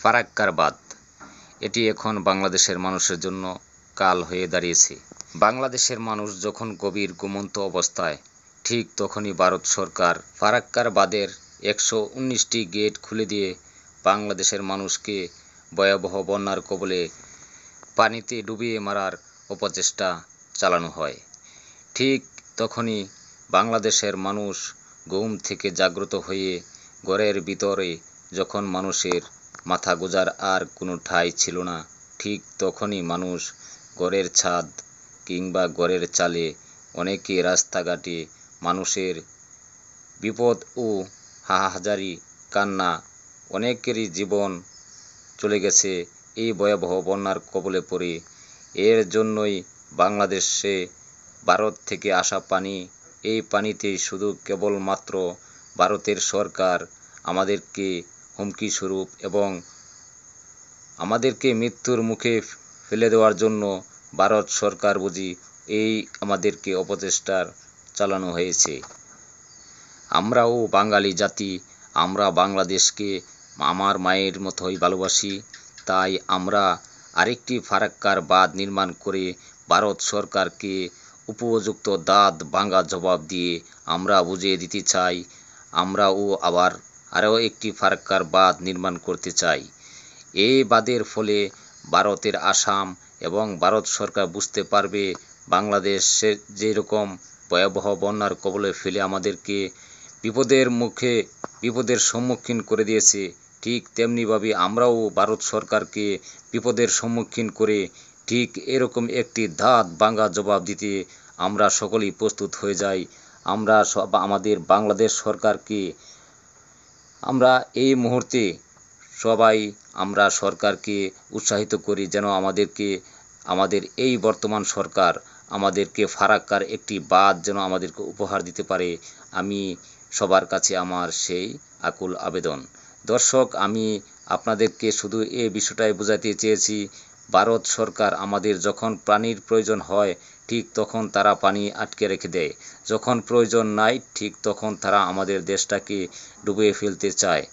ফারাক্কার বাঁধ এটি এখন বাংলাদেশের মানুষের জন্য কাল হয়ে দাঁড়িয়েছে। বাংলাদেশের মানুষ যখন গভীর ঘুমন্ত অবস্থায়, ঠিক তখনই ভারত সরকার ফারাক্কার বাঁধের 119টি গেট খুলে দিয়ে বাংলাদেশের মানুষকে ভয়াবহ বন্যার কবলে পানিতে ডুবিয়ে মারার অপচেষ্টা চালানো হয়। ঠিক তখনই বাংলাদেশের মানুষ ঘুম থেকে জাগ্রত হয়ে ঘরের ভিতরে যখন মানুষের মাথা গোঁজার আর কোনো ঠাঁই ছিল না, ঠিক তখনই মানুষ ঘরের ছাদ কিংবা ঘরের চালে, অনেকে রাস্তাঘাটে মানুষের বিপদ ও হাহাজারি কান্না, অনেকেরই জীবন চলে গেছে এই ভয়াবহ বন্যার কবলে পড়ে। এর জন্যই বাংলাদেশে ভারত থেকে আসা পানি, এই পানিতে শুধু কেবলমাত্র ভারতের সরকার আমাদেরকে হুমকি স্বরূপ এবং আমাদেরকে মৃত্যুর মুখে ফেলে দেওয়ার জন্য ভারত সরকার বুঝি এই আমাদেরকে অপচেষ্টার চালানো হয়েছে। আমরাও বাঙালি জাতি, আমরা বাংলাদেশকে আমার মায়ের মতোই ভালোবাসি। তাই আমরা আরেকটি ফারাক্কার বাঁধ নির্মাণ করে ভারত সরকারকে উপযুক্ত দাঁত ভাঙা জবাব দিয়ে আমরা বুঝিয়ে দিতে চাই, আমরাও আবার আরও একটি ফারাক্কার বাঁধ নির্মাণ করতে চাই। এই বাঁধের ফলে ভারতের আসাম এবং ভারত সরকার বুঝতে পারবে বাংলাদেশে যেরকম ভয়াবহ বন্যার কবলে ফেলে আমাদেরকে বিপদের সম্মুখীন করে দিয়েছে, ঠিক তেমনিভাবে আমরাও ভারত সরকারকে বিপদের সম্মুখীন করে ঠিক এরকম একটি দাঁত ভাঙা জবাব দিতে আমরা সকলেই প্রস্তুত হয়ে যাই। আমরা আমাদের বাংলাদেশ সরকারকে আমরা এই মুহূর্তে সবাই আমরা সরকারকে উৎসাহিত করি যেন আমাদের এই বর্তমান সরকার আমাদেরকে ফারাক্কার একটি বাঁধ যেন আমাদেরকে উপহার দিতে পারে। আমি সবার কাছে আমার সেই আকুল আবেদন। দর্শক, আমি আপনাদেরকে শুধু এই বিষয়টাই বোঝাতে চেয়েছি, ভারত সরকার আমাদের যখন পানির প্রয়োজন হয় ঠিক তখন তারা পানি আটকে রেখে দেয়, যখন প্রয়োজন নাই ঠিক তখন তারা আমাদের দেশটাকে ডুবিয়ে ফেলতে চায়।